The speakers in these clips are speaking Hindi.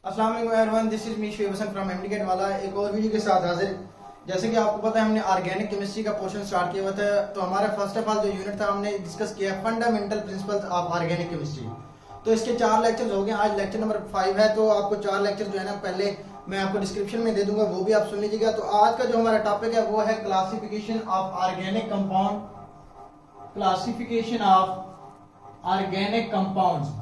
अस्सलाम वालेकुम everyone, this is me Shoaib Hasan from MDCAT वाला एक और वीडियो के साथ हाजिर। जैसे कि आपको पता है हमने ऑर्गेनिक केमिस्ट्री का पोर्शन स्टार्ट किया हुआ था। तो हमारा फर्स्ट ऑफ ऑल जो यूनिट था हमने डिस्कस किया fundamental principles of organic chemistry. तो इसके 4 लेक्चर्स हो गए, आज लेक्चर नंबर 5 है। तो आपको 4 लेक्चर जो है ना पहले मैं आपको डिस्क्रिप्शन में दे दूंगा, वो भी आप सुन लीजिएगा। तो आज का जो हमारा टॉपिक है वो है classification of organic compound, classification of organic compounds.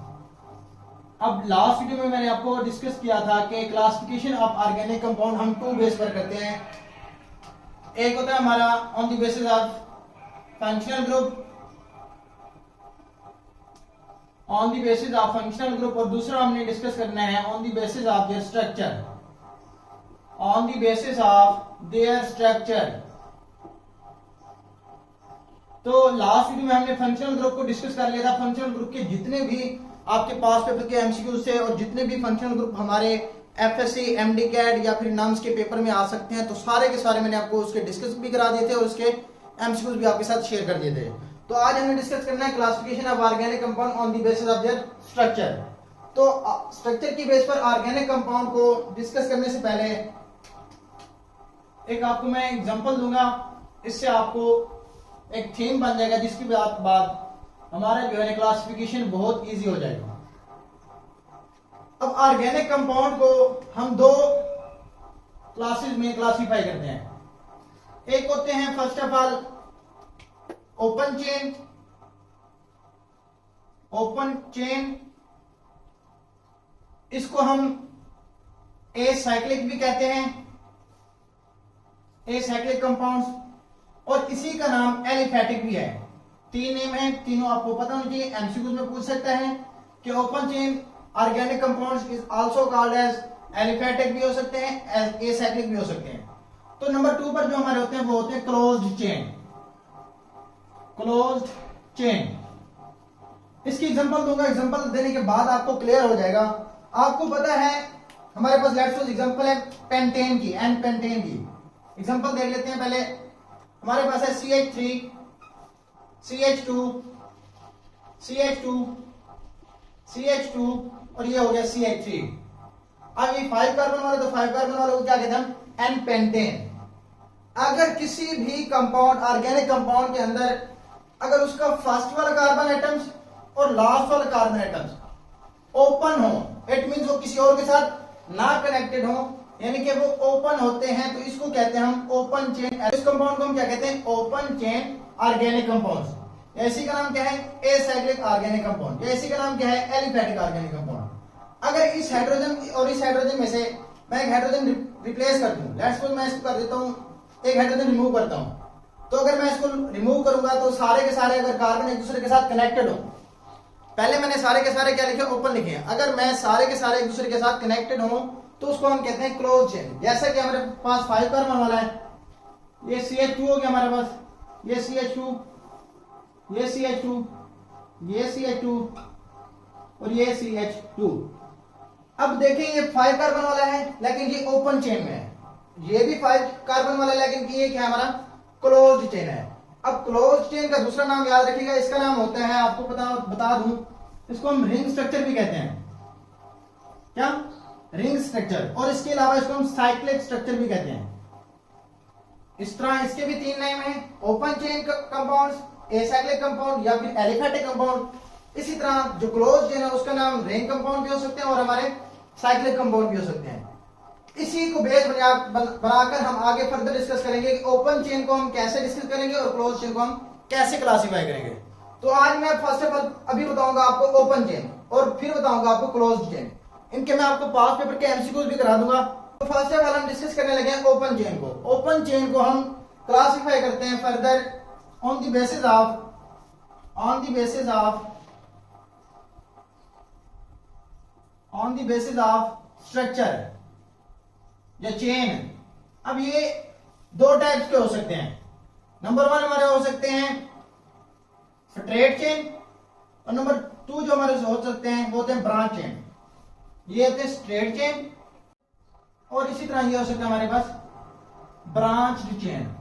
अब लास्ट वीडियो में मैंने आपको डिस्कस किया था कि क्लासिफिकेशन ऑफ ऑर्गेनिक कंपाउंड हम 2 बेस पर करते हैं। एक होता है हमारा on the basis of functional group, on the basis of functional group, और दूसरा हमने डिस्कस करना है on the basis of their structure, on the basis of their structure. तो लास्ट वीडियो में हमने फंक्शनल ग्रुप को डिस्कस कर लिया था। फंक्शनल ग्रुप के जितने भी आपके पास पेपर के एमसीक्यू से और जितने भी फंक्शनल ग्रुप हमारे एफएससी, एमडीकैट या फिर नम्स के पेपर में आ सकते हैं, तो सारे के सारे मैंने आपको उसके डिस्कस भी करा दिए थे और उसके एमसीक्यूज भी आपके साथ शेयर कर दिए थे। तो आज हमें डिस्कस करना है classification of organic compound on the basis of their structure. तो स्ट्रक्चर की बेस पर ऑर्गेनिक कंपाउंड को डिस्कस करने से पहले एक आपको मैं एग्जांपल दूंगा, इससे आपको एक थीम बन जाएगा जिसकी बाद हमारा जो है क्लासिफिकेशन बहुत इजी हो जाएगा। अब ऑर्गेनिक कंपाउंड को हम 2 क्लासेस में क्लासिफाई करते हैं। एक होते हैं first of all open chain, open chain, इसको हम एसाइक्लिक भी कहते हैं, एसाइक्लिक कंपाउंड्स, और इसी का नाम एलिफेटिक भी है। 3 नेम है, तीनों आपको पता होना चाहिए, एमसीक्यूज में पूछ सकता है कि open chain organic compounds is also called as aliphatic भी हो सकते हैं, एज एसाइक्लिक भी हो सकते हैं। तो नंबर 2 पर जो हमारे होते हैं वो होते हैं क्लोज्ड चेन, क्लोज्ड चेन। इसकी एग्जांपल दूंगा, एग्जांपल देने के बाद आपको क्लियर हो जाएगा। आपको पता है हमारे पास लेट्स सपोज एग्जांपल है पेंटेन की, एन पेंटेन की। एग्जांपल देख लेते हैं पहले। हमारे पास है CH3, CH2, CH2, CH2 और ये हो गया CH3। अब ये 5 कार्बन वाला, तो 5 कार्बन वाले को क्या कहते हैं हम? N pentane. अगर किसी भी कंपाउंड, ऑर्गेनिक कंपाउंड के अंदर अगर उसका फर्स्ट वाला कार्बन एटम्स और लास्ट वाला कार्बन एटम्स ओपन हो, इट मींस वो किसी और के साथ ना कनेक्टेड हो, यानी कि वो ओपन होते हैं, तो इसको कहते हैं हम ओपन चेन। इस कंपाउंड को हम क्या कहते हैं? Open chain organic compounds. इसी का नाम क्या है? Acyclic organic compound. इसी का नाम क्या है? Aliphatic organic compound. अगर इस हाइड्रोजन और इस हाइड्रोजन में से मैं एक हाइड्रोजन रिप्लेस कर दूं, लेट्स सपोज मैं इसको कर देता हूं, एक हाइड्रोजन रिमूव करता हूं, तो अगर मैं इसको रिमूव करूंगा तो सारे के सारे अगर कार्बन एक दूसरे के साथ कनेक्टेड हो, पहले मैंने सारे के सारे क्या लिखे? ओपन लिखे हैं। अगर मैं सारे के सारे एक दूसरे के साथ कनेक्टेड हो तो उसको हम कहते हैं क्लोज चेन। जैसा कि हमारे पास 5 कार्बन वाला है, ये CH2 हो गया हमारे पास, ये CH2, ये CH2, ये CH2 और ये CH2। अब देखें ये 5 कार्बन वाला है लेकिन ये ओपन चेन में है, ये भी 5 कार्बन वाला है लेकिन ये क्या है? हमारा क्लोज्ड चेन है। अब क्लोज्ड चेन का दूसरा नाम याद रखिएगा, इसका नाम होता है, आपको बता दूं, इसको हम रिंग स्ट्रक्चर भी कहते हैं। क्या? Ring structure. और इसके अलावा इसको हम साइक्लिक स्ट्रक्चर भी कहते हैं। इस तरह इसके भी 3 नेम है, open chain compounds, acyclic compound या फिर एलिफेटिक कंपाउंड। इसी तरह जो क्लोज चेन है उसका नाम रिंग कंपाउंड भी हो सकते हैं और हमारे साइक्लिक कंपाउंड भी हो सकते हैं। इसी को बेस बनाकर हम आगे फर्दर डिस्कस करेंगे कि ओपन चेन को हम कैसे डिस्कस करेंगे और क्लोज चेन को हम कैसे क्लासिफाई करेंगे। तो आज मैं फर्स्ट ऑफ ऑल अभी बताऊंगा आपको ओपन चेन और फिर बताऊंगा आपको क्लोज चेन। इनके मैं आपको पास पेपर के एमसीक्यूज भी करा दूंगा। तो फर्स्ट ऑफ ऑल हम डिस्कस करने लगे हैं ओपन चेन को। ओपन चेन को हम क्लासिफाई करते हैं further on the basis of structure या चेन। अब ये 2 टाइप्स के हो सकते हैं। नंबर 1 हमारे हो सकते हैं स्ट्रेट चेन और नंबर 2 जो हमारे हो सकते हैं वो होते हैं ब्रांच चेन। ये होते हैं स्ट्रेट चेन और इसी तरह ये हो सकता है हमारे पास ब्रांच्ड चेन।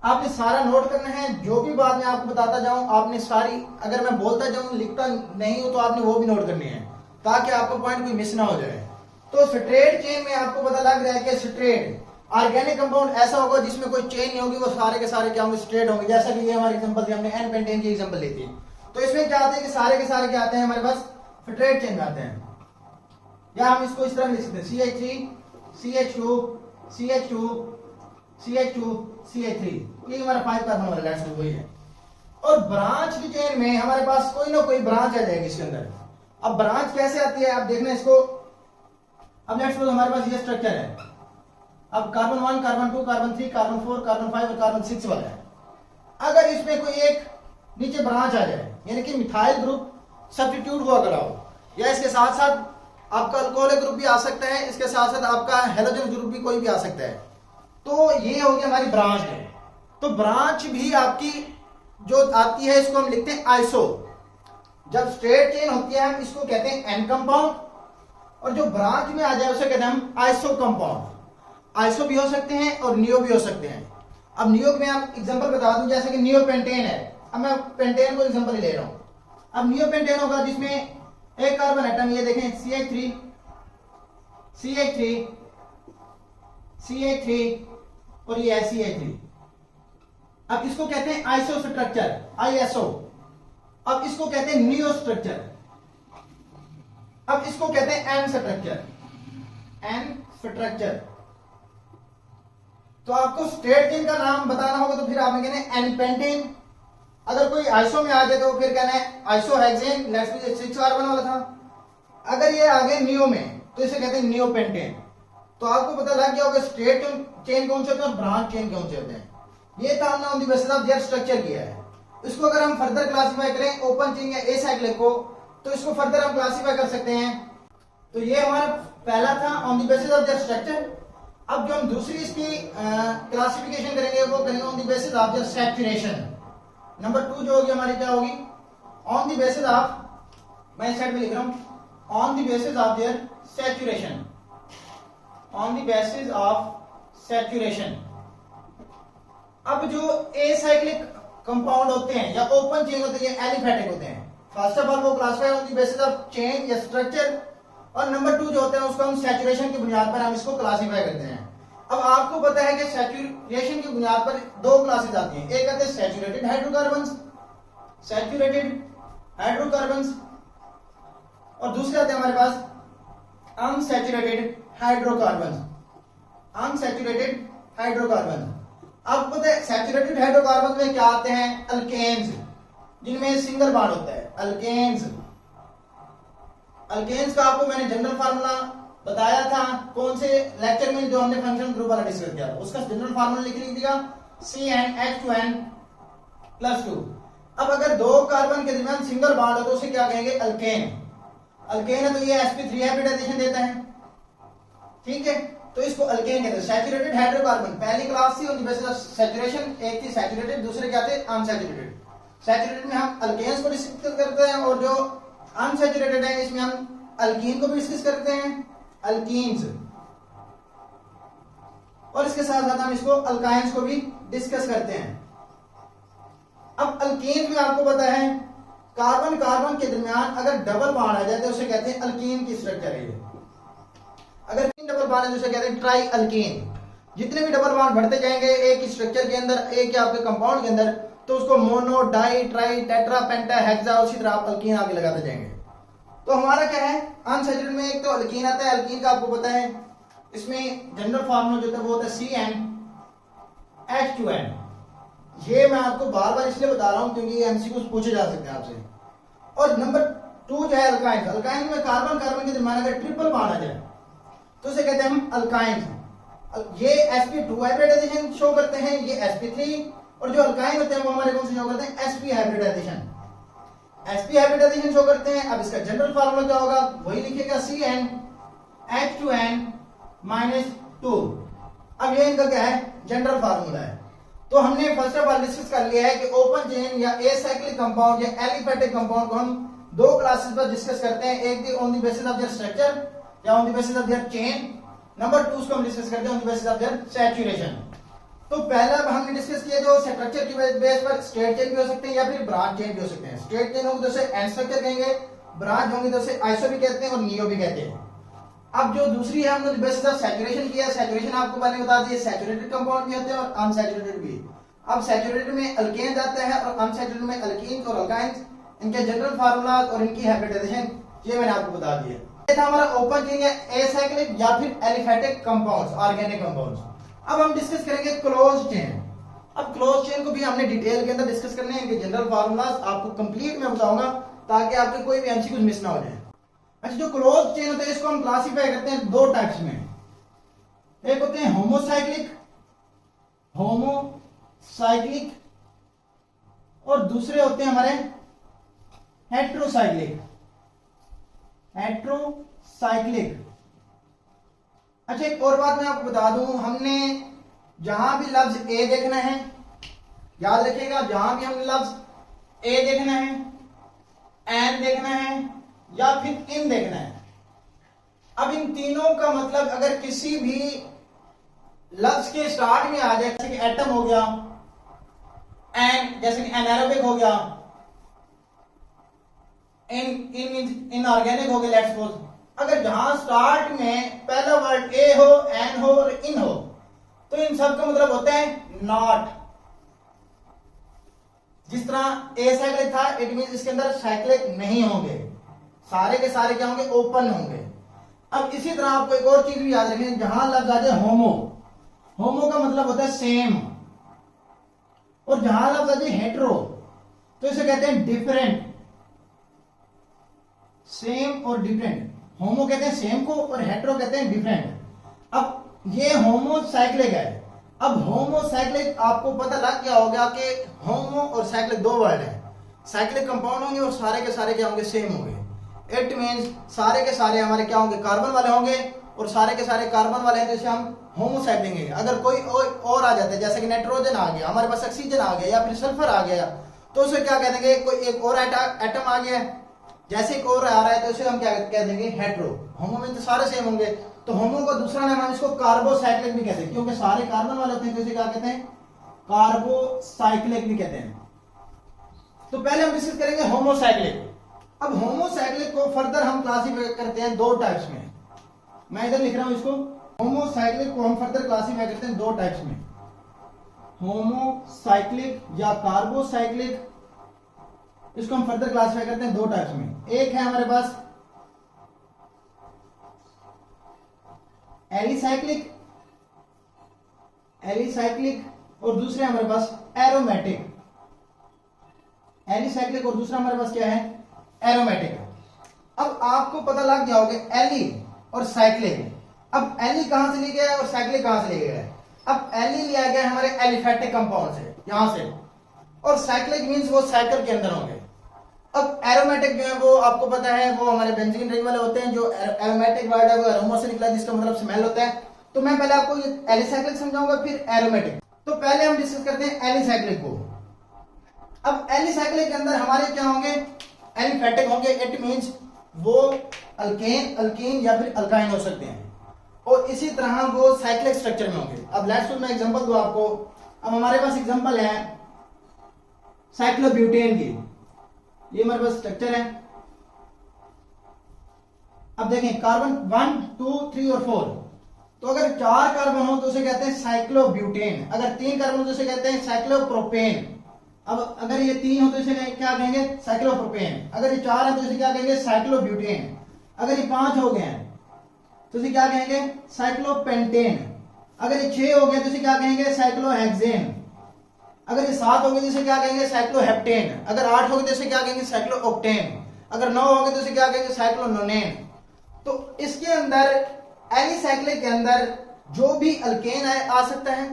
आपने सारा नोट करना है, जो भी बात मैं आपको बताता जाऊं आपने सारी, अगर मैं बोलता जाऊं लिखता नहीं हूं तो आपने वो भी नोट करनी है। ताकि आपको पॉइंट कोई मिस ना हो जाए। तो स्ट्रेट चेन में आपको पता लग रहा है कि स्ट्रेट ऑर्गेनिक कंपाउंड ऐसा होगा जिसमें कोई चेन नहीं होगी, वो सारे के सारे क्या होंगे, स्ट्रेट होंगे। जैसा कि ये हमारी एग्जांपल थी, हमने एन पेंटेन की एग्जांपल ली थी। तो इसमें क्या आते हैं कि सारे के सारे क्या आते हैं हमारे पास, स्ट्रेट चेन में आते हैं। या हम इसको इस तरह लिख सकते हैं CH3 CH2 CH2 CH2 CH3, ये हमारा 5 कार्बन वाला लेट्स वही है। और ब्रांच की चेन में हमारे पास कोई ना कोई ब्रांच आ जाएगी इसके अंदर। अब ब्रांच कैसे आती है आप देखना इसको। अब नेक्स्ट हमारे पास ये स्ट्रक्चर है। अब carbon 1 carbon 2 carbon 3 carbon 4 carbon 5 और कार्बन 6 वाला है। अगर इसमें कोई एक नीचे ब्रांच आ जाए, यानी कि मिथाइल ग्रुप सब्स्टिट्यूट हुआ करा हो, या इसके साथ साथ आपका अल्कोहलिक ग्रुप भी आ सकता है, इसके साथ साथ आपका हेलोजन ग्रुप भी कोई भी आ सकता है, तो ये होगी हमारी ब्रांच है। तो ब्रांच भी आपकी जो आती है इसको हम लिखते हैं आइसो। जब स्ट्रेट चेन होती है हम इसको कहते हैं एन कंपाउंड, और जो ब्रांच में आ जाए उसे कहते हैं हम आइसो कंपाउंड। आइसो भी हो सकते हैं और नियो भी हो सकते हैं। अब नियो में आप एग्जांपल बता दूं, जैसे कि नियो पेंटेन है। अब मैं पेंटेन को एग्जांपल ले रहा हूं। अब नियो पेंटेन होगा जिसमें एक कार्बन एटम, ये देखें CH3 CH3 CH3 और ये है CH3। अब इसको कहते हैं आइसो स्ट्रक्चर, ISO। अब इसको कहते हैं नियो स्ट्रक्चर। अब इसको कहते हैं एन स्ट्रक्चर, एन स्ट्रक्चर। तो आपको स्ट्रेट चेन का नाम बताना होगा तो फिर आपने कहना है एन पेंटेन। अगर कोई आइसो में आ जाए तो फिर कहना है आइसोहेक्सेन, लेट्स से 6 कार्बन वाला था। अगर ये आ गए नियो में तो इसे कहते हैं नियो पेंटेन। तो आपको पता लग गया होगा स्ट्रेट चेन कौन से होते हैं और ब्रांच चेन कौन से होते हैं। ये था हमने on the basis of their structure किया है। इसको अगर हम फर्दर क्लासिफाई करें ओपन चेन या एसाइक्लिक को, तो इसको फर्दर हम क्लासिफाई कर सकते हैं। तो ये हमारा पहला था on the basis of their structure. अब जो हम दूसरी इसकी क्लासिफिकेशन करेंगे वो करेंगे on the basis of their saturation. Number 2 जो होगी हमारी क्या होगी, ऑन द बेसिस ऑफ, मैं इस साइड पे लिख रहा हूं, on the basis of their saturation, on the basis of saturation. अब जो एसाइक्लिक कंपाउंड होते हैं या ओपन चेन होते हैं, ये एलिफेटिक होते हैं। फर्स्ट ऑफ ऑल वो classify on the basis of chain या स्ट्रक्चर, और नंबर 2 जो होते हैं उसको हम सैचुरेशन की बुनियाद पर हम इसको क्लासिफाई करते हैं। अब आपको पता है कि सैचुरेशन की बुनियाद पर 2 क्लासेस आती हैं। एक आते हैं सैचुरेटेड हाइड्रोकार्बन्स, सैचुरेटेड हाइड्रोकार्बन्स, और दूसरे आते हैं हमारे पास अनसैचुरेटेड हाइड्रोकार्बन्स, अनसैचुरेटेड हाइड्रोकार्बन। आपको पता है सैचुरेटेड हाइड्रोकार्बन में क्या आते हैं, अल्केन्स, जिनमें सिंगल बॉन्ड होता है, अल्केन्स। अल्केन्स का आपको मैंने जनरल फार्मूला बताया था कौन से लेक्चर में, जो हमने फंक्शन ग्रुप वाला डिस्कस किया था। उसका जनरल फार्मूला लिख लीजिएगा CnH2n+2। अब अगर 2 कार्बन के दरमियान सिंगल बॉन्ड हो तो उसे क्या कहेंगे, अल्केन। अल्केन है तो ये sp3 हाइब्रिडाइजेशन देता है, ठीक है, तो इसको अल्केन कहते हैं। सैचुरेटेड हाइड्रोकार्बन पहली क्लास थी on the basis of saturation, एक थी सैचुरेटेड, दूसरे क्या थे, अनसैचुरेटेड। सैचुरेटेड में हम अल्केन्स को डिस्कस करते हैं, और जो अनसैचुरेटेड है इसमें हम अल्कीन को भी डिस्कस करते हैं, अल्कीन्स, और इसके साथ साथ हम इसको अल्काइंस को भी डिस्कस करते हैं। अब अल्कीन में आपको पता है कार्बन कार्बन के दरमियान अगर डबल बॉन्ड आ जाए तो उसे कहते हैं अल्कीन की स्ट्रक्चर है ये। अगर 3 डबल बॉन्ड है तो उसे कहते हैं ट्राई अल्कीन। जितने भी डबल बॉन्ड बढ़ते जाएंगे एक ही स्ट्रक्चर के अंदर, एक ही आपके कंपाउंड के अंदर, तो उसको मोनो, डाई, ट्राई, टेट्रा, पेंटा, हेक्सा, उसी तरह आप अल्कीन आगे लगाते जाएंगे। तो हमारा क्या है, अनसैचुरेटेड में एक तो अल्कीन आता है। अल्कीन का आपको पता है इसमें जनरल फार्मूला जो होता है CnH2n। ये मैं आपको बार बार इसलिए बता रहा हूं क्योंकि ये एमसीक्यू पूछे जा सकते हैं आपसे। और नंबर 2 जो है अल्काइन। अल्काइन में कार्बन कार्बन के दरमियान अगर ट्रिपल बॉन्ड आ जाए तो उसे कहते हैं हम अल्काइन। ये sp2 हाइब्रिडाइजेशन शो करते हैं, ये sp3, और जो अल्काइन होते हैं वो हमारे कौन से शो करते हैं, sp hybridisation, sp hybridisation show करते हैं। अब इसका जनरल फार्मूला क्या होगा, वही लिखिएगा CnH2n-2। अब ये इनका क्या है, जनरल फार्मूला है। तो हमने फर्स्ट ऑफ ऑल डिस्कस कर लिया है कि ओपन चेन या एसाइक्लिक कंपाउंड या एलिफेटिक कंपाउंड को हम 2 क्लासेस पर डिस्कस करते हैं, एक on the basis of their structure या on the basis of their chain. Number 2 को हम डिस्कस करते हैं on the basis of their saturation. तो पहला हमने डिस्कस किया जो स्ट्रक्चर की बेस पर स्ट्रेट चेन भी हो सकते हैं या फिर ब्रांच चेन भी हो सकते हैं। स्ट्रेट चेन होगी तो उसे एन स्ट्रक्चर कहेंगे, ब्रांच होंगी तो उसे आइसो भी कहते हैं और नियो भी कहते हैं। अब जो दूसरी है हमने बेसिस ऑफ सैचुरेशन किया। सैचुरेशन आपको मैंने बता दिया, सैचुरेटेड कंपाउंड भी होते हैं और अनसैचुरेटेड भी। अब सैचुरेटेड में अल्केन जाता है और अनसैचुरेटेड में अल्कीन और अल्काइंस, इनके जनरल फार्मूलाज और इनकी हाइब्रिडाइजेशन ये मैंने आपको बता दिया। ये था हमारा ओपन चेन या एसाइक्लिक या फिर एलिफेटिक कंपाउंड्स, ऑर्गेनिक कंपाउंड्स। अब हम डिस्कस करेंगे क्लोज चेन। अब क्लोज चेन को भी हमने डिटेल के अंदर डिस्कस करने हैं, इनके जनरल फार्मूलाज आपको कंप्लीट में बताऊंगा ताकि आपके कोई भी एमसीक्यू मिस ना हो जाए। अच्छा, जो क्लोज चेन होता है इसको हम क्लासिफाई करते हैं दो टाइप्स में। एक होते हैं होमोसाइक्लिक, होमोसाइक्लिक, और दूसरे होते हैं हमारे हेट्रोसाइक्लिक, हेट्रोसाइक्लिक। अच्छा, एक और बात मैं आपको बता दूं, हमने जहां भी लफ्ज ए देखना है, याद रखिएगा, जहां भी हमने लफ्ज ए देखना है, एन देखना है या फिर इन देखना है। अब इन तीनों का मतलब अगर किसी भी लफ्ज के स्टार्ट में आ जाए, जैसे कि एटम हो गया, एन जैसे कि एनारोबिक हो गया, इनऑर्गेनिक हो गया, लेट्स सपोज, अगर जहां स्टार्ट में पहला वर्ड ए हो, एन हो और इन हो, तो इन सब का मतलब होता है नॉट। जिस तरह ए साइक्लिक था, इट मीन इसके अंदर साइक्लिक नहीं होंगे, सारे के सारे क्या होंगे, ओपन होंगे। अब इसी तरह आपको एक और चीज भी याद रखनी, जहां लफ्ज आ जाए होमो, होमो का मतलब होता है सेम, और जहां लफ्ज आ जाए हेट्रो तो इसे कहते हैं डिफरेंट। सेम और डिफरेंट, होमो कहते हैं सेम को और हेट्रो कहते हैं डिफरेंट। अब ये होमोसाइक्लिक है। अब होमोसाइक्लिक आपको पता लग गया होगा कि होमो और साइक्लिक दो वर्ड है, साइक्लिक कंपाउंड होंगे और सारे के सारे क्या होंगे, सेम होंगे। इट मींस सारे के सारे हमारे क्या होंगे, कार्बन वाले होंगे, और सारे के सारे कार्बन वाले हैं तो इसे हम होमोसाइक्लिक कहेंगे। अगर कोई और आ जाता है, जैसे कि नाइट्रोजन आ गया, हमारे पास ऑक्सीजन आ गया या फिर सल्फर आ गया, तो उसे क्या कह देंगे, कोई एक और एटम आ गया, जैसे एक और आ रहा है तो उसे हम क्या कह देंगे, हेट्रो। होमो में तो सारे सेम होंगे, तो होमो का दूसरा नाम हम इसको कार्बोसाइक्लिक भी कहते हैं, क्योंकि सारे कार्बन वाले होते हैं तो इसे क्या कहते हैं, कार्बोसाइक्लिक भी कहते हैं। तो पहले हम डिस्कस करेंगे होमोसाइक्लिक। अब होमोसाइक्लिक को फर्दर हम क्लासिफाई करते हैं दो टाइप्स में। मैं इधर लिख रहा हूं इसको, होमोसाइक्लिक को हम फर्दर क्लासिफाई करते हैं दो टाइप्स में, होमोसाइक्लिक या कार्बोसाइक्लिक। इसको हम फर्दर क्लासिफाई करते हैं दो टाइप्स में। एक है हमारे पास एलिसाइक्लिक, एलिसाइक्लिक, और दूसरे हमारे पास एरोमेटिक। एलिसाइक्लिक और दूसरा हमारे पास क्या है, एरोमेटिक। अब आपको पता लग गया होगा एली और साइक्लिक। अब एली कहां से लिया गया है और साइक्लिक कहां से लिया गया है। अब एली लिया गया है हमारे एलिफेटिक कंपाउंड से, यहां से, और साइक्लिक मींस वो साइकिल के अंदर होंगे। अब एरोमेटिक जो है वो आपको पता है वो हमारे बेंजीन रिंग वाले होते हैं। जो एरोमेटिक वर्ड है वो एरोमा से निकला है, जिसका मतलब स्मेल होता है। तो मैं पहले आपको ये एलिसाइक्लिक समझाऊंगा फिर एरोमेटिक। तो पहले हम डिस्कस करते हैं एलिसाइक्लिक को। अब एलिसाइक्लिक के अंदर हमारे क्या होंगे, एलिफेटिक होंगे। इट मींस वो अल्केन, अल्कीन या फिर अल्काइन हो सकते हैं, और इसी तरह वो साइक्लिक स्ट्रक्चर में होंगे। अब लेट्स सपोज मैं एग्जांपल दूं आपको। अब हमारे पास एग्जांपल है साइक्लोब्यूटेन की, ये हमारे पास स्ट्रक्चर है। अब देखें कार्बन 1, 2, 3 और 4, तो अगर 4 कार्बन हो तो उसे कहते हैं साइक्लोब्यूटेन। अगर 3 कार्बन हो तो उसे कहते हैं साइक्लोप्रोपेन। अब अगर ये 3 हो तो इसे क्या कहेंगे, साइक्लोप्रोपेन। अगर ये 4 है तो इसे क्या कहेंगे, साइक्लोब्यूटेन। अगर ये 5 हो गए हैं तो इसे क्या कहेंगे, साइक्लोपेंटेन। अगर ये 6 हो गए तो इसे क्या कहेंगे, साइक्लोहेक्सेन। अगर ये 7 हो गए तो इसे क्या कहेंगे, साइक्लोहेप्टेन। अगर 8 हो गए तो इसे क्या कहेंगे, साइक्लोऑक्टेन। अगर 9 हो गए तो इसे क्या कहेंगे, साइक्लोनोनेन। तो इसके अंदर एलिसाइक्लिक के अंदर जो भी अल्केन आ सकता है,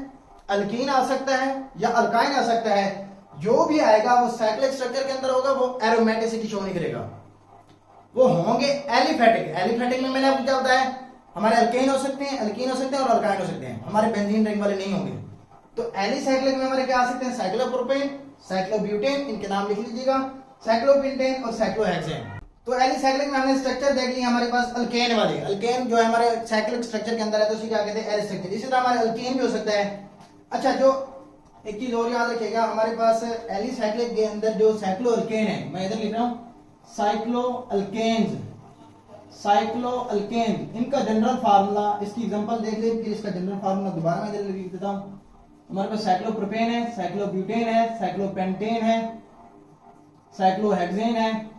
अल्कीन आ सकता है या अल्काइन आ सकता है, जो भी आएगा वो साइक्लिक स्ट्रक्चर के अंदर होगा, वो एरोमेटिसिटी शो नहीं करेगा, वो होंगे एलिफेटिक। एलिफेटिक में मैंने आपको क्या बताया, हमारे अल्केन हो सकते हैं, अल्कीन हो सकते हैं और अल्काइन हो सकते हैं, हमारे बेंजीन रिंग वाले नहीं होंगे। तो एलिसाइक्लिक में हमारे क्या आ सकते हैं, साइक्लोप्रोपेन, साइक्लोब्यूटेन, इनके नाम लिख लीजिएगा, साइक्लोपेंटेन और साइक्लोहेक्सेन। तो एलिसाइक्लिक में हमने स्ट्रक्चर देख लिया हमारे पास अल्केन वाले। अल्केन जो है हमारे साइक्लिक स्ट्रक्चर के अंदर है तो उसे क्या कहते हैं, एल स्ट्रक्चर। इसी तरह हमारे अल्कीन भी हो सकता है। अच्छा, जो एक चीज और याद रखिएगा, हमारे पास एलिसाइक्लिक के अंदर जो साइक्लो अल्केन है, मैं इधर लिख रहा हूं साइक्लोअल्केन्स, साइक्लोअल्केन इनका जनरल फार्मूला, इसकी एग्जांपल देख लें कि इसका जनरल फार्मूला दोबारा मैं लिख देता हूं। हमारे पास साइक्लोप्रोपेन है, साइक्लोब्यूटेन है, साइक्लोपेंटेन है, साइक्लोहेक्सेन है।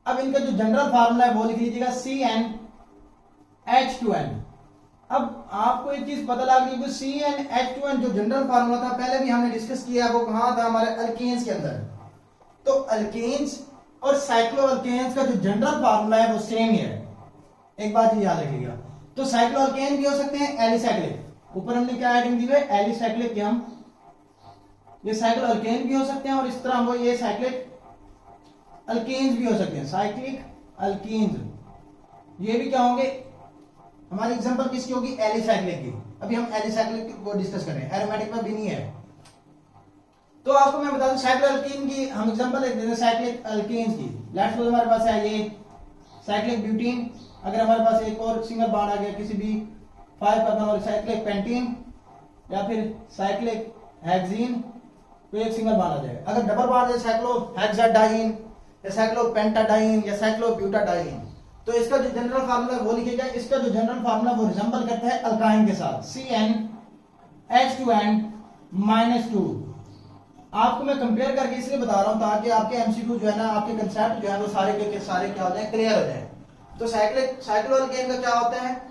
अब इनका जो जनरल फार्मूला है वो लिख लीजिएगा CnH2n। अब आपको एक चीज पता लग गई कि CnH2n जो जनरल फार्मूला था पहले भी हमने डिस्कस किया, वो कहां था, हमारे अल्केन्स के अंदर। तो अल्केन्स और साइक्लोअल्केन्स का जो जनरल फार्मूला है वो सेम ही है, एक बात ये याद रखिएगा। तो साइक्लोअल्केन भी हो सकते हैं एलिसाइक्लिक, ऊपर हमने क्या हेडिंग दी है, एलिसाइक्लिक, हम ये साइक्लोअल्केन भी हो सकते हैं और इस तरह वो ये साइक्लिक अल्केन्स भी हो सकते हैं, साइक्लिक अल्केन्स। ये भी क्या होंगे, हमारी एग्जांपल किसकी होगी, एलिसाइक्लिक की। अभी हम एलिसाइक्लिक को डिस्कस कर रहे हैं, एरोमेटिक में भी नहीं है। तो आपको मैं बता दूं साइक्लोअल्केन की हम एग्जांपल देते हैं, साइक्लिक अल्केन्स की। लेट्स सपोज हमारे पास है ये साइक्लिक ब्यूटीन, अगर हमारे पास एक और सिंगल बॉन्ड आ गया किसी भी 5 कार्बन, और साइक्लिक पेंटीन या फिर साइक्लिक हेक्सीन, तो एक सिंगल बॉन्ड आ जाएगा। अगर डबल बॉन्ड है साइक्लोहेक्साडाइन या साइक्लोपेंटाडाइन या साइक्लोब्यूटाडाइन, तो इसका जो जनरल फार्मूला वो लिखिएगा, इसका जो जनरल फार्मूला वो रिजेंबल करता है अल्काइन के साथ, CnH2n-2। आपको मैं कंपेयर करके इसलिए बता रहा हूं ताकि आपके एमसीक्यू जो है ना, आपके कंसेप्ट जो है वो सारे के सारे क्या हो जाए, क्लियर हो जाए। तो साइक्लोअल्केन का क्या होता है,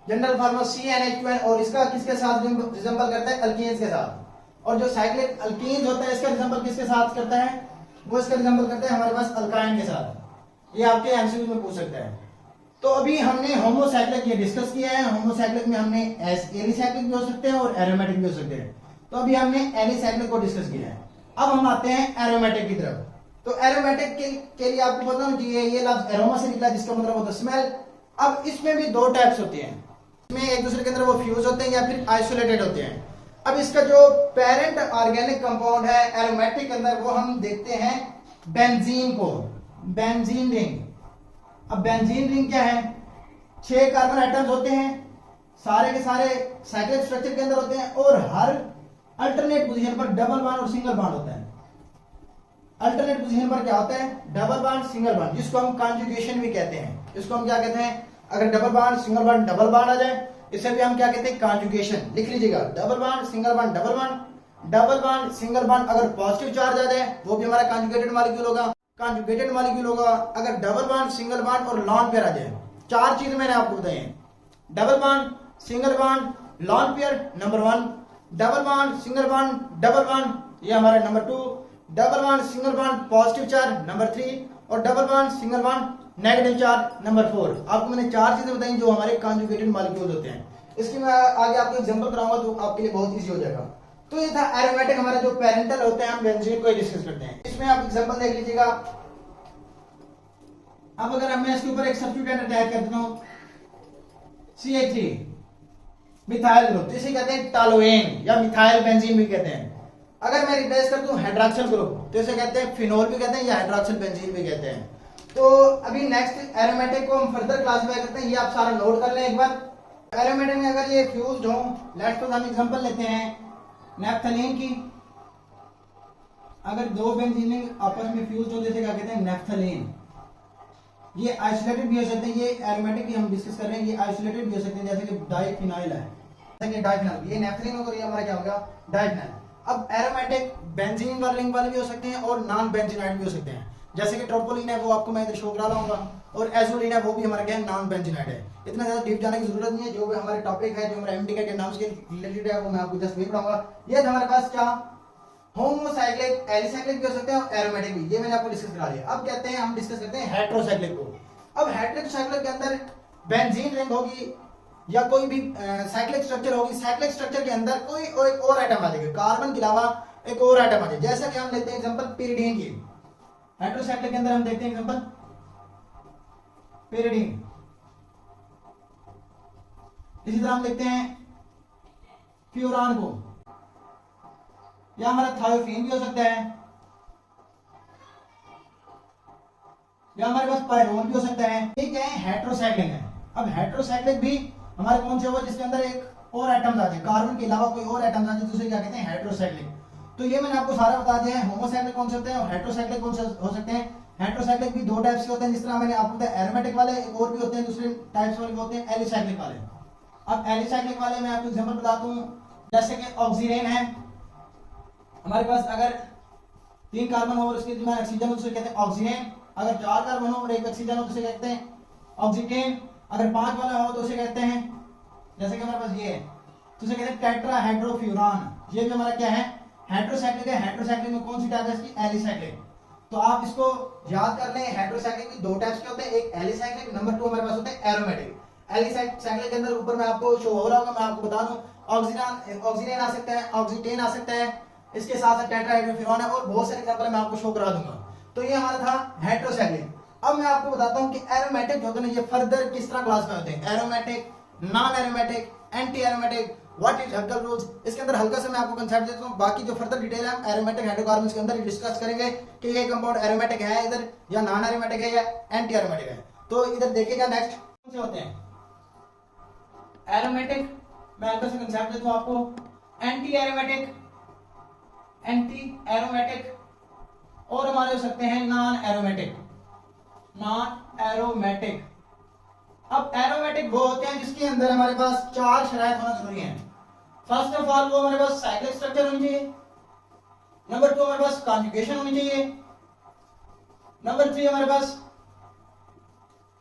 जनरल फार्मूला CnH2n, और इसका किसके साथ रिजेंबल करता है, अल्केन्स के साथ। और जो साइक्लिक अल्केन्स होता है इसका रिजेंबल किसके साथ करता है, वो इसका रिजेंबल करता है हमारे पास अल्काइन के साथ। ये आपके एमसीक्यू में पूछ सकता है। तो अभी हमने होमोसाइक्लिक ये डिस्कस किया है। होमोसाइक्लिक में हमने एलिसाइक्लिक भी हो सकते हैं और एरोमेटिक भी हो सकते हैं। तो अभी हमने एलिसाइक्लिक को डिस्कस किया है। अब हम आते हैं एरोमेटिक की तरफ। तो एरोमेटिक के लिए आपको पता होना चाहिए, ये लफ्ज एरोमा से निकला जिसका मतलब होता है स्मेल। अब इसमें भी दो टाइप्स होते हैं, इसमें एक दूसरे के अंदर वो फ्यूज होते हैं या फिर आइसोलेटेड होते हैं। अब इसका जो पेरेंट ऑर्गेनिक कंपाउंड है एरोमेटिक के अंदर, वो हम देखते हैं बेंजीन को, बेंजीन रिंग। अब बेंजीन रिंग क्या है, 6 कार्बन एटम्स होते हैं, सारे के सारे साइक्लिक स्ट्रक्चर के अंदर होते हैं और हर अल्टरनेट पोजीशन पर डबल बॉन्ड और सिंगल बॉन्ड होता है। अल्टरनेट पोजीशन पर क्या होता है, डबल बॉन्ड सिंगल बॉन्ड, जिसको हम कॉन्जुगेशन भी कहते हैं। इसको हम क्या कहते हैं, अगर double bond single bond double bond आ जाए, इसे भी हम क्या कहते हैं, कॉन्जुगेशन। लिख लीजिएगा, double bond single bond double bond, double bond single bond. अगर पॉजिटिव चार्ज आ जाए वो भी हमारा कॉन्जुगेटेड मॉलिक्यूल होगा, कॉन्जुगेटेड मॉलिक्यूल होगा। अगर डबल बॉन्ड सिंगल बॉन्ड और लॉन पेयर आ जाए, 4 चीज मैंने आपको बताई हैं, double bond single bond lone pair number 1, double bond single bond double bond ये हमारा number 2, double bond single bond positive charge number 3 और double bond single bond negative charge number 4। आपको मैंने 4 चीजें बताई जो हमारे कॉन्जुगेटेड मॉलिक्यूल होते हैं। इसकी मैं आगे आपको एग्जांपल कराऊंगा तो आपके लिए बहुत इजी हो जाएगा। तो ये था एरोमेटिक, हमारा जो पेरेंटल होते हैं हम बेंजीन को डिस्कस करते हैं। इसमें आप एग्जांपल देख लीजिएगा। अब अगर मैं इसके ऊपर एक सब्स्टिट्यूएंट अटैच कर देता हूं CH3 मिथाइल ग्रुप, तो इसे कहते हैं टॉलुएन या मिथाइल बेंजीन भी कहते हैं। अगर मैं रिप्लेस कर दूं हाइड्रॉक्सिल ग्रुप, तो इसे कहते हैं फिनोल भी कहते हैं या हाइड्रॉक्सिल बेंजीन भी कहते हैं। तो अभी नेक्स्ट एरोमेटिक को हम फर्दर क्लासिफाई करते हैं, ये आप सारा नोट कर लें एक बार। एरोमेटिक में अगर ये फ्यूज्ड हो, लेट्स सपोज हम एग्जांपल लेते हैं नैफ्थलीन की। अगर 2 बेंजीन आपस में फ्यूज्ड हो, जैसे क्या कहते हैं नैफ्थलीन। ये आइसोलेटेड भी हो सकते हैं, ये एरोमेटिक की हम डिस्कस कर रहे हैं, ये आइसोलेटेड भी हो सकते हैं, जैसे कि डाइफिनाइल है, जैसे डाइफिनाइल, ये नैफ्थलीन होगा, ये हमारा क्या होगा डाइफिनाइल। अब एरोमेटिक बेंजीन वाले रिंग वाले भी हो सकते हैं और नॉन बेंजीनाइड भी हो सकते हैं, जैसे कि ट्रोपोलिन है वो आपको मैं इधर शो करा लाऊंगा, और एजोलिन है वो भी हमारा क्या है नॉन बेंजीनाइड है। इतना ज्यादा डीप जाने की जरूरत नहीं है, जो भी हमारे टॉपिक है, जो हमारा एमडी के नाम से रिलेटेड है वो मैं आपको जस्ट वही पढ़ाऊंगा। ये हमारे पास क्या होमोसाइक्लिक, एलिसाइक्लिक भी हो सकते हैं और एरोमेटिक भी, ये मैंने आपको डिस्कस करा दिया। अब कहते हैं हम डिस्कस करते हैं हेटेरोसाइक्लिक को। अब हेटेरोसाइक्लिक के अंदर बेंजीन रिंग होगी या कोई भी साइक्लिक स्ट्रक्चर होगी, साइक्लिक स्ट्रक्चर के अंदर कोई एक और आइटम आ जाएगा, कार्बन के अलावा एक और आइटम आ जाए, जैसा कि हम लेते हैं एग्जांपल पिरिडीन की। हेटेरोसाइक्लिक के अंदर हम देखते हैं एग्जांपल पिरिडीन। इसी तरह हम देखते हैं फ्यूरान को, या हमारा थायोफीन भी हो सकता है, या हमारे पास पायरोन भी हो सकता है। ठीक है, हेटेरोसाइक्लिक है। अब हेटेरोसाइक्लिक भी हमारे कौन से होगा, जिसके अंदर एक और एटम्स आ जाए, कार्बन के अलावा कोई और एटम्स आ जाए, दूसरे क्या कहते हैं हेटेरोसाइक्लिक। तो ये मैंने आपको सारा बता दिया है, होमोसाइक्लिक कौन से होते हैं और हेटेरोसाइक्लिक कौन से हो सकते हैं। हेट्रोसाइक्लिक भी दो टाइप्स के होते हैं, जिस तरह मैंने आपको बताया एरोमेटिक वाले एक और भी होते हैं, दूसरे टाइप्स वाले होते हैं एलिसाइक्लिक वाले। अब एलिसाइक्लिक वाले मैं आपको एग्जांपल बताता हूं, जैसे कि ऑक्सीजन है हमारे पास, अगर 3 कार्बन हो और उसके जो ऑक्सीजन हो उसे कहते हैं ऑक्सीजन, अगर 4 कार्बन हो और एक ऑक्सीजन हो तो उसे कहते हैं ऑक्सीटेन, अगर 5 वाला हो तो उसे कहते हैं, जैसे कि हमारे पास ये है तो उसे कहते हैं टेट्राहाइड्रोफ्यूरान। ये भी हमारा क्या है, हेट्रोसाइक्लिक है। हेट्रोसाइक्लिक में कौन सी टाइप है इसकी, एलिसाइक्लिक। तो आप इसको याद कर लें, हेट्रोसाइक्लिक में दो टाइप्स के होते हैं, एक एलिसाइक्लिक, नंबर 2 हमारे पास होते हैं एरोमेटिक। एलिसाइक्लिक के अंदर ऊपर मैं आपको शो हो रहा होगा, मैं आपको बता दूं, ऑक्सीजन आ सकता है, ऑक्सीटेन आ सकता है, इसके साथ साथ टेट्राहाइड्रोफ्यूरान है और बहुत सारे एग्जांपल मैं आपको शो करा दूंगा। तो ये हमारा था हेट्रोसाइक्लिक। अब मैं आपको बताता हूं कि एरोमेटिक जो होते हैं ये फर्दर किस तरह क्लास में होते हैं, aromatic, non aromatic, anti aromatic, what is हल्का रूल्स। इसके अंदर हल्का से मैं आपको कंसेप्ट देता हूं, बाकी जो फर्दर डिटेल है हम एरोमेटिक हाइड्रोकार्बन्स के अंदर डिस्कस करेंगे कि ये कंपाउंड एरोमेटिक है इधर या नॉन एरोमेटिक है या एंटी एरोमेटिक है। तो इधर देखिएगा नेक्स्ट कौन से होते हैं एरोमेटिक, मैं हल्का से कंसेप्ट देता हूं आपको, एंटी एरोमेटिक, एंटी एरोमेटिक, और हमारे हो सकते हैं नॉन एरोमेटिक, नॉन एरोमेटिक। अब एरोमेटिक वो होते हैं जिसके अंदर हमारे पास 4 शराइत होना जरूरी है। फर्स्ट ऑफ ऑल वो हमारे पास साइक्लिक स्ट्रक्चर होनी चाहिए, नंबर 2 हमारे पास कॉन्जुगेशन होनी चाहिए, नंबर 3 हमारे पास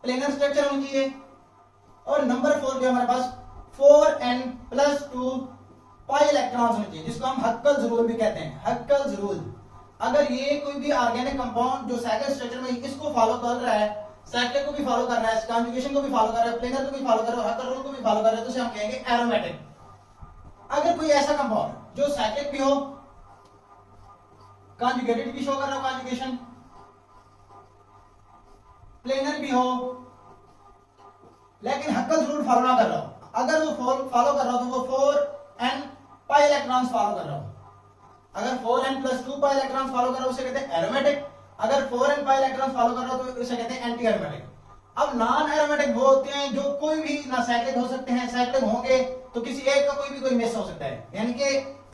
प्लेनर स्ट्रक्चर होनी चाहिए, और नंबर 4 जो हमारे पास 4n+2 पाई इलेक्ट्रॉन्स होने चाहिए, जिसको हम हक्कल्स रूल भी कहते हैं, हक्कल्स रूल। अगर ये कोई भी ऑर्गेनिक कंपाउंड जो साइक्लिक स्ट्रक्चर में इसको फॉलो कर रहा है, साइक्लिक को भी फॉलो कर रहा है, कॉन्जुगेशन को भी फॉलो कर रहा है, प्लेनर को भी फॉलो कर रहा है, हक्कल रूल को भी फॉलो कर रहा है, तो उसे हम कहेंगे एरोमेटिक। अगर कोई ऐसा कंपाउंड जो साइक्लिक भी हो, कॉन्जुगेटेड भी शो कर रहा हो कॉन्जुगेशन, प्लेनर भी हो, लेकिन हक्कल रूल फॉलो ना कर रहा हो, अगर वो फॉलो कर रहा हो तो वो 4n पाई इलेक्ट्रॉन्स फॉलो कर रहा हो। अगर 4n+2 पाई इलेक्ट्रॉन्स फॉलो कर रहा हो उसे कहते हैं एरोमेटिक, अगर 4n पाई इलेक्ट्रॉन्स फॉलो कर रहा हो तो उसे कहते हैं एंटी एरोमेटिक। अब नॉन एरोमेटिक वो होते हैं जो कोई भी ना साइक्लिक हो सकते हैं, साइक्लिक होंगे तो किसी एक का कोई मिस हो सकता है, यानी कि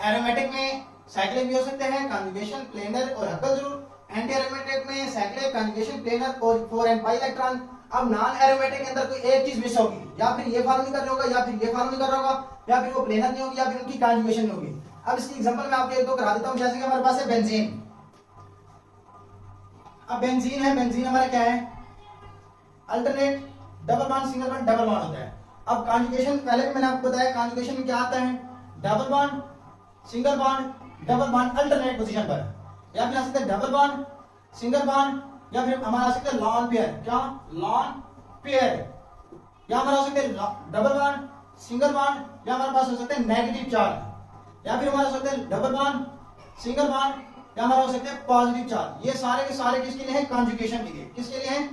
एरोमेटिक में साइक्लिक भी हो सकते हैं, कॉन्जुगेशन, प्लेनर और हक्कल रूल। एंटी एरोमेटिक में साइक्लिक, कॉन्जुगेशन, प्लेनर और 4n पाई इलेक्ट्रॉन। अब नॉन एरोमेटिक के अंदर कोई एक चीज मिस होगी, या फिर ये फॉलो नहीं कर रहा होगा, या फिर ये फॉलो नहीं कर रहा होगा, या फिर वो प्लेनर नहीं होगी, या फिर उनकी कॉन्जुगेशन नहीं होगी। अब इसकी एग्जांपल मैं आपको एक दो करा देता हूं, जैसे कि हमारे पास है बेंजीन। अब बेंजीन है, बेंजीन हमारा क्या है, alternate double bond single bond double bond होता है। अब कॉन्जुगेशन पहले भी मैंने आपको बताया, कॉन्जुगेशन में क्या आता है, double bond single bond double bond alternate position पर, या फिर आ सकता है डबल बॉन्ड सिंगल बॉन्ड, या फिर हमारा आ सकता है लॉन पेयर, क्या लॉन पेयर, या हमारा हो सकता है डबल बॉन्ड सिंगल बॉन्ड, या हमारे पास हो सकता है नेगेटिव चार्ज, या फिर हमारा हो सकता है डबल बॉन्ड सिंगल बॉन्ड, या हमारा हो सकता है पॉजिटिव चार्ज। ये सारे के सारे किसके लिए हैं, कॉन्जुगेशन के लिए। किसके लिए हैं,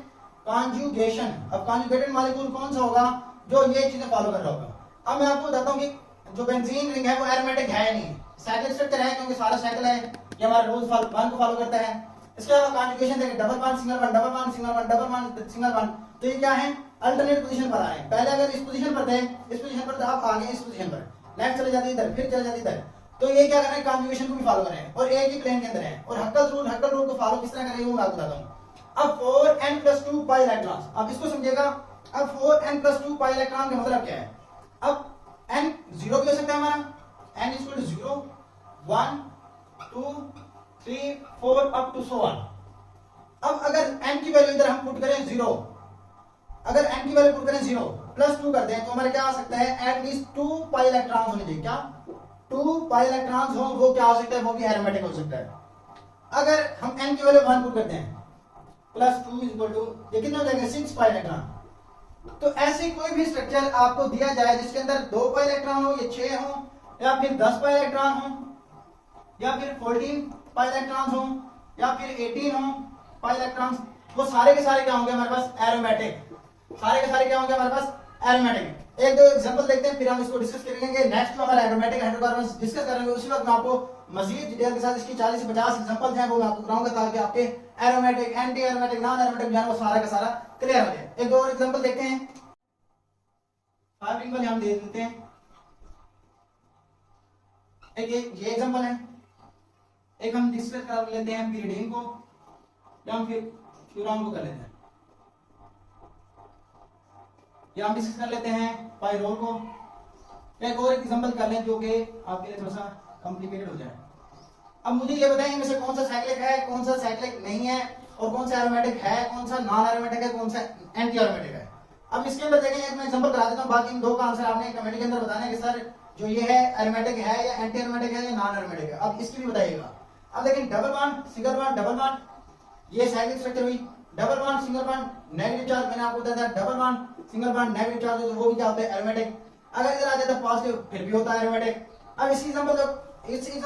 कॉन्जुगेशन। अब कॉन्जुगेटेड मॉलिक्यूल कौन सा होगा, जो ये चीजें फॉलो कर रहा होगा। अब मैं आपको बताता हूं कि जो बेंजीन रिंग है वो एरोमेटिक है नहीं, साइक्लिक स्ट्रक्चर है, क्योंकि सारा साइकिल है, ये हमारा रूल्स वन को फॉलो करता है। इसके अलावा कॉन्जुगेशन देखिए, double bond single bond, double bond single bond, double bond single bond, तो ये क्या है, अल्टरनेट पोजीशन पर आ रहे हैं। पहले अगर इस पोजीशन पर थे, इस पोजीशन पर, तो आप आ गए इस पोजीशन पर, नेक्स्ट चले जाते इधर, फिर चले जाते इधर, तो ये क्या कर रहे हैं, कॉन्जुगेशन को भी फॉलो कर रहे हैं और एक ही प्लेन के अंदर है। और हक्कल रूल को फॉलो किस तरह करेंगे वो मैं आपको बताता हूं। अब 4n+2 पाई इलेक्ट्रॉन्स, अब इसको समझिएगा। अब 4n+2 पाई इलेक्ट्रॉन का मतलब क्या है, अब n 0 भी हो सकता है हमारा, n = 0 1 2 3 4 up to so on. अब अगर n की वैल्यू इधर हम पुट करें 0, अगर n की वैल्यू पुट करें 0 +2 कर दें तो हमारे क्या आ सकता है, एटलीस्ट 2 पाई इलेक्ट्रॉन्स होने चाहिए, क्या 2 पाई इलेक्ट्रॉन्स हो, वो क्या हो सकता है, वो भी एरोमेटिक हो सकता है। अगर हम n की वैल्यू 1 पुट करते हैं +2 = ये कितना हो जाएगा, 6 पाई इलेक्ट्रॉन। तो ऐसे कोई भी स्ट्रक्चर आपको दिया जाए जिसके अंदर 2 पाई इलेक्ट्रॉन हो, या 6 हो, या फिर 10 पाई इलेक्ट्रॉन हो, या फिर 14 पाई इलेक्ट्रॉन हो, या फिर 18 हो पाई इलेक्ट्रॉन, वो सारे के सारे क्या होंगे हमारे पास, एरोमेटिक। सारे के सारे क्या होंगे हमारे पास, एरोमेटिक। एक दो एग्जांपल देखते हैं, फिर हम इसको डिस्कस करेंगे। नेक्स्ट जो हमारा एरोमेटिक हाइड्रोकार्बन्स डिस्कस करेंगे, उसी वक्त मैं आपको मजीद डिटेल के साथ इसकी 40 से 50 एग्जांपल्स हैं वो मैं आपको कराऊंगा, ताकि आपके aromatic, anti aromatic, non aromatic जो है वो सारा का सारा क्लियर हो जाए। एक दो और एग्जांपल देखते हैं, 5 रिंग वाले हम दे देते हैं। एक ये एग्जांपल है, एक हम डिस्कस कर लेते हैं पीरियडीन को, या फिर फ्यूरान को कर लेते हैं। या हम डिस्कस कर लेते हैं पाइरोल को। एक और एग्जांपल कर लें जो कि आपके लिए थोड़ा सा कॉम्प्लिकेटेड हो जाए। अब मुझे ये बताएं इनमें से कौन सा साइक्लिक है, कौन सा साइक्लिक नहीं है, और कौन सा एरोमेटिक है, कौन सा नॉन एरोमेटिक है, कौन सा एंटी एरोमेटिक है। अब इसके अंदर देखें, एक मैं एग्जांपल करा देता हूं, बाकी इन दो का आंसर आपने कमेंट के अंदर बताना है कि सर जो ये है एरोमेटिक है या एंटी एरोमेटिक है या नॉन एरोमेटिक है। अब इसकी भी बताइएगा। अब लेकिन double bond, single bond, double bond, ये साइक्लिक स्ट्रक्चर हुई। Double bond, single bond, negative charge, मैंने आपको बताया था double bond, single bond, negative charge, तो वो भी क्या होता है एरोमेटिक। अगर इधर आ जाता है पॉजिटिव, फिर भी होता है एरोमेटिक। अब इस एग्जांपल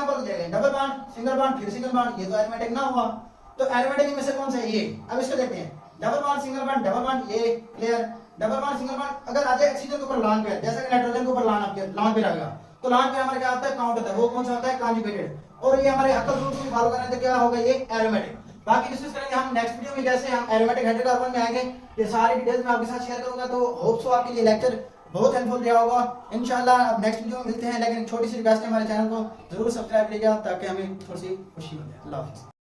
को देखें, डबल बॉन्ड, सिंगल बॉन्ड, फिर सिंगल बॉन्ड, ये तो एरोमेटिक ना हुआ। तो एरोमेटिक में से कौन सा है ये। अब इसको देखते हैं, double bond, single bond, double bond, ये clear. Double bond, single bond, अगर आ जाए ऑक्सीजन के ऊपर लॉन्ग पेयर, जैसा कि नाइट्रोजन के ऊपर लॉन्ग पेयर आएगा, तो लॉन्ग पेयर हमारे क्या होता है, काउंट होता है। वो कौन सा होता है, कॉन्जुगेटेड। और ये हमारे अकल रूल को फॉलो करें तो क्या होगा, ये एरोमेटिक। बाकी डिस्कस करेंगे हम नेक्स्ट वीडियो में, जैसे हम एरोमेटिक हाइड्रोकार्बन में आएंगे। ये सारी डिटेल्स मैं आपके साथ शेयर करूंगा। तो होप सो आपके लिए लेक्चर बहुत हेल्पफुल रहा होगा। इंशाल्लाह अब नेक्स्ट वीडियो में मिलते हैं, लेकिन छोटी सी रिक्वेस्ट है, हमारे चैनल को जरूर सब्सक्राइब कीजिएगा ताकि हमें थोड़ी सी खुशी हो जाए। अल्लाह हाफिज़।